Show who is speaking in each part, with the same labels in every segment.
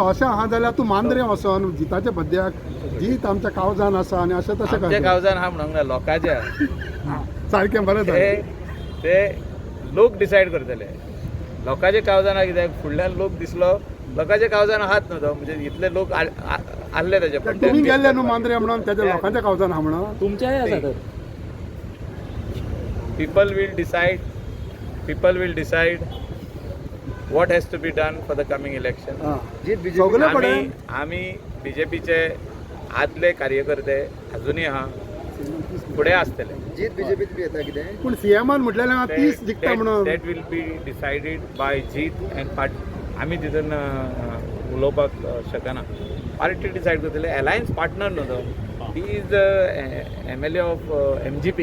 Speaker 1: अशें आहा जाल्यार तूं मांद्रे वचोन जिताच्या बद्द्याक जीत आमच्या कावजान आसा आनी अशें तशें
Speaker 2: आमच्या कावजान हा म्हणूंक ना, लोकांच्या
Speaker 1: सारकें बरें जालें.
Speaker 2: ते लोक डिसायड करतले. लोकांच्या कावजान कित्याक फुडल्यान लोक दिसलो, लोकांच्या कावजान आहात न्हू तो, म्हणजे इतले लोक आसले तेजे पण
Speaker 1: तुम्ही गेल्ले न्हू मांद्रे म्हणून त्याच्या लोकांच्या कावजान आहा म्हणून
Speaker 3: तुमच्याय आसा तर
Speaker 2: people will decide what has to be done for the coming election.
Speaker 1: सगळे कडेन
Speaker 2: आम्ही बीजेपीचे आदले कार्यकर्ते अजूनही आहा, फुडें आसतले.
Speaker 4: जीत बीजेपीत बी येता कितें
Speaker 1: पूण सीएमान म्हटलेलें हांगा 30 जिखता म्हणून
Speaker 2: that will be decided by जीत अँड पार्टी. आमी तितून उलोवपाक शकना. पार्टी डिसायड करतले. अलायन्स पार्टनर न्हू तो. He is MLA of MGP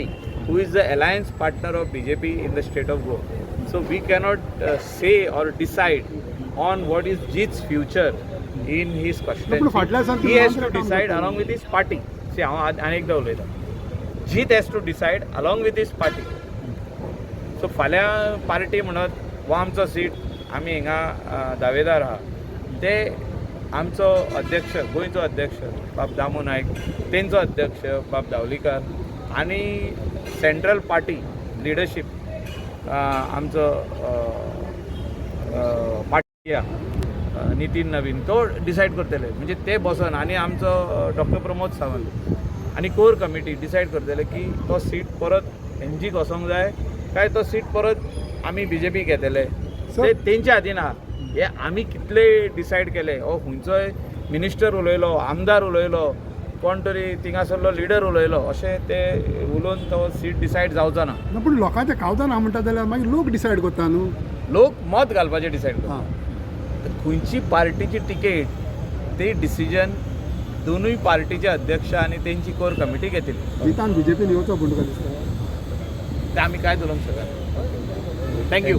Speaker 2: who is the alliance partner of BJP in the state of Goa. So we cannot say or decide on what is Jeet's future in his constituency. He has to decide along with his party. See, हांव अनेकदा उलयता. Jeet has to decide along with his party. So फाल्यां party म्हणत हो आमचो seat, आमी हिंगा दावेदार आहा, ते आमचो अध्यक्ष, गोंयचो अध्यक्ष बाब दामू नायक, तेंचो अध्यक्ष बाब धावलीकर आणि सेंट्रल पार्टी लिडरशीप आमचो पार्टी नितीन नवीन तो डिसायड करतले. म्हणजे ते बसून आणि आमचो डॉक्टर प्रमोद सावंत आणि कोर कमिटी डिसायड करतले की तो सीट परत एमजीक वचोंक जाय काय तो सीट परत आमी बीजेपी घेतले. ते तेंच्या हातीन आहा. हे आमी कितले डिसायड केले. हो खंयचोय मिनिस्टर उलयलो, आमदार उलयलो, कोण तरी थिंगासरलो लिडर उलयलो, अशें ते उलोवन तो सीट डिसायड जावचो ना.
Speaker 1: पूण लोकांच्या कावजान आहा म्हणटा जाल्यार मागीर लोक डिसायड करता न्हू.
Speaker 2: लोक मत घालपाचें डिसायड करता. खंयची पार्टीची टिकेट ते डिसिजन दोनूय पार्टीचे अध्यक्ष आनी तेंची कोर कमिटी घेतली.
Speaker 1: जितान बीजेपीन येवचो पूण तुका दिसता
Speaker 2: ते आमी कांयच उलोवंक शकना. थँक्यू.